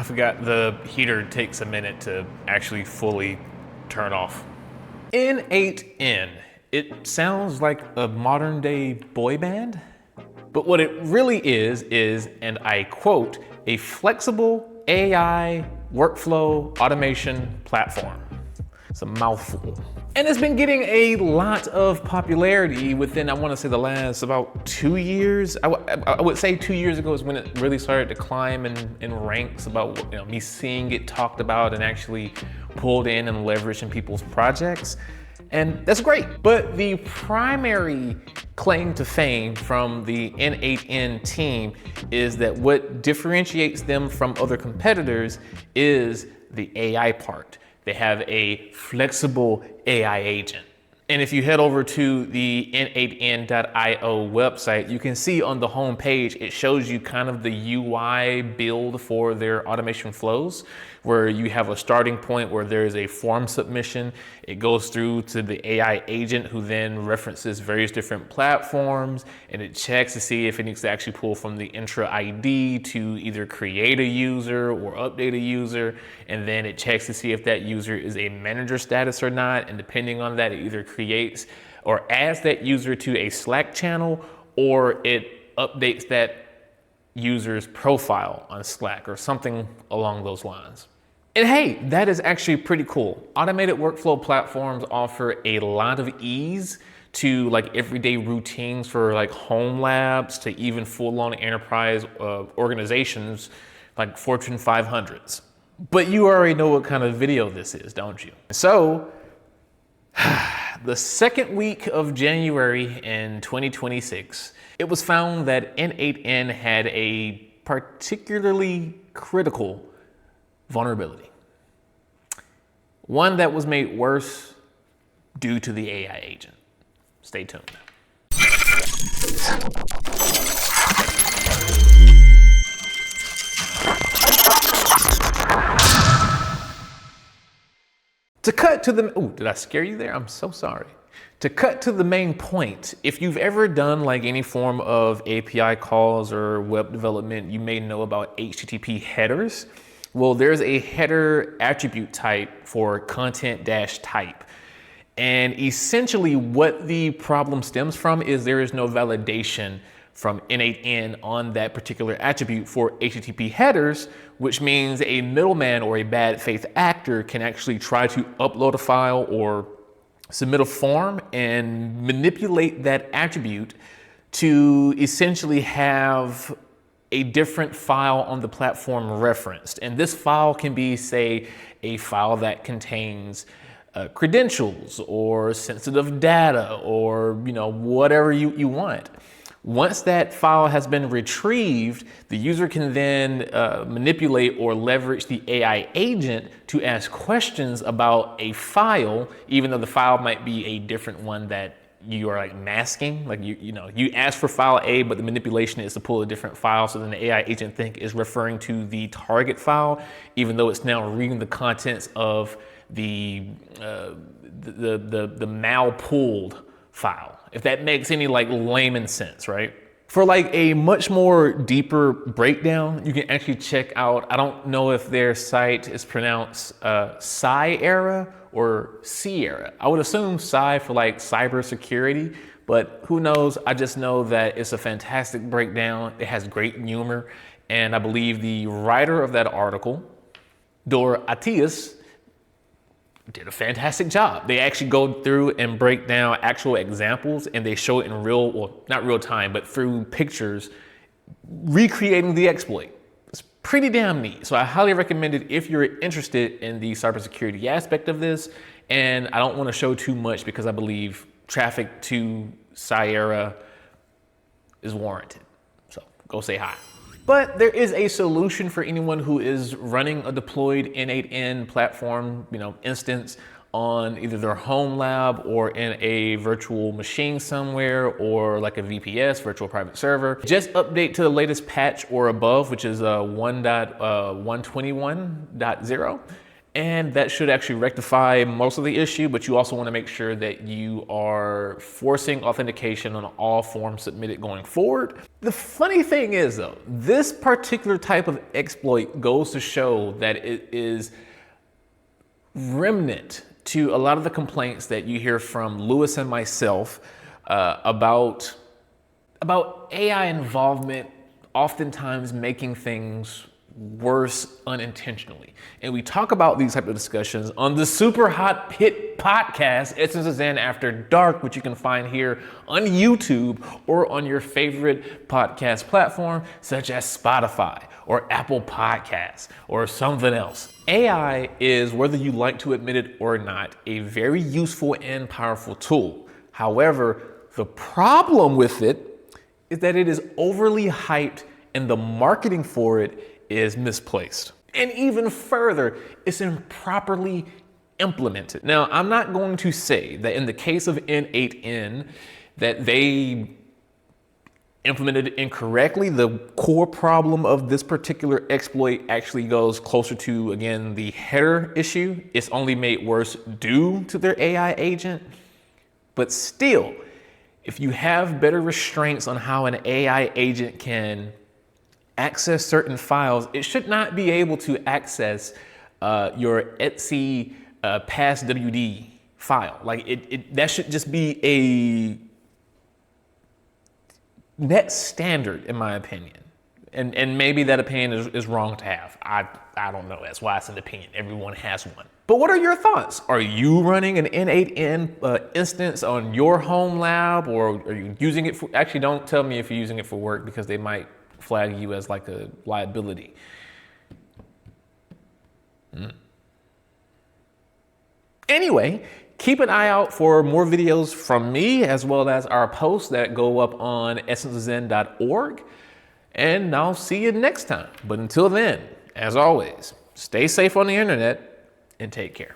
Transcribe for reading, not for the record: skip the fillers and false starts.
I forgot the heater takes a minute to actually fully turn off. N8n. It sounds like a modern day boy band, but what it really is, and I quote, a flexible AI workflow automation platform. It's a mouthful. And it's been getting a lot of popularity within, I wanna say the last about 2 years. I would say 2 years ago is when it really started to climb in ranks about me seeing it talked about and actually pulled in and leveraged in people's projects. And that's great. But the primary claim to fame from the n8n team is that what differentiates them from other competitors is the AI part. They have a flexible AI agent. And if you head over to the n8n.io website, you can see on the home page, it shows you kind of the UI build for their automation flows, where you have a starting point where there is a form submission. It goes through to the AI agent, who then references various different platforms, and it checks to see if it needs to actually pull from the intra ID to either create a user or update a user. And then it checks to see if that user is a manager status or not. And depending on that, it either creates or adds that user to a Slack channel, or it updates that user's profile on Slack or something along those lines. And hey, that is actually pretty cool. Automated workflow platforms offer a lot of ease to like everyday routines for like home labs to even full-on enterprise organizations like Fortune 500s. But you already know what kind of video this is, don't you? So, the second week of January in 2026, it was found that n8n had a particularly critical vulnerability. One that was made worse due to the AI agent. Stay tuned. To cut to the, oh, did I scare you there? I'm so sorry. To cut to the main point, if you've ever done like any form of API calls or web development, you may know about HTTP headers. Well, there's a header attribute type for content-type. And essentially what the problem stems from is there is no validation from n8n on that particular attribute for HTTP headers, which means a middleman or a bad faith actor can actually try to upload a file or submit a form and manipulate that attribute to essentially have a different file on the platform referenced. And this file can be, say, a file that contains credentials or sensitive data or whatever you want. Once that file has been retrieved, the user can then manipulate or leverage the AI agent to ask questions about a file, even though the file might be a different one that you are like masking. Like you ask for file A, but the manipulation is to pull a different file. So then the AI agent is referring to the target file, even though it's now reading the contents of the mal-pulled file, if that makes any like layman sense, right? For like a much more deeper breakdown, you can actually check out, I don't know if their site is pronounced Sierra or Sierra. I would assume Sci for like cybersecurity, but who knows? I just know that it's a fantastic breakdown. It has great humor. And I believe the writer of that article, Dor Atias, did a fantastic job. They actually go through and break down actual examples, and they show it in real, well, not real time, but through pictures, recreating the exploit. It's pretty damn neat. So I highly recommend it if you're interested in the cybersecurity aspect of this. And I don't want to show too much because I believe traffic to Sierra is warranted. So go say hi. But there is a solution for anyone who is running a deployed n8n platform, instance on either their home lab or in a virtual machine somewhere, or like a VPS, virtual private server. Just update to the latest patch or above, which is 1.121.0, And that should actually rectify most of the issue, but you also want to make sure that you are forcing authentication on all forms submitted going forward. The funny thing is though, this particular type of exploit goes to show that it is remnant to a lot of the complaints that you hear from Lewis and myself about AI involvement, oftentimes making things worse unintentionally. And we talk about these type of discussions on the super hot hit podcast, Essences in After Dark, which you can find here on YouTube or on your favorite podcast platform, such as Spotify or Apple Podcasts or something else. AI is, whether you like to admit it or not, a very useful and powerful tool. However, the problem with it is that it is overly hyped and the marketing for it is misplaced. And even further, it's improperly implemented. Now, I'm not going to say that in the case of n8n that they implemented it incorrectly. The core problem of this particular exploit actually goes closer to, again, the header issue. It's only made worse due to their AI agent. But still, if you have better restraints on how an AI agent can access certain files, it should not be able to access your Etsy passwd file. Like that should just be a net standard, in my opinion. And maybe that opinion is wrong to have. I don't know. That's why it's an opinion. Everyone has one. But what are your thoughts? Are you running an n8n instance on your home lab, or are you using it for, actually don't tell me if you're using it for work, because they might flag you as like a liability. Anyway, keep an eye out for more videos from me, as well as our posts that go up on essencesn.org. And I'll see you next time. But until then, as always, stay safe on the internet and take care.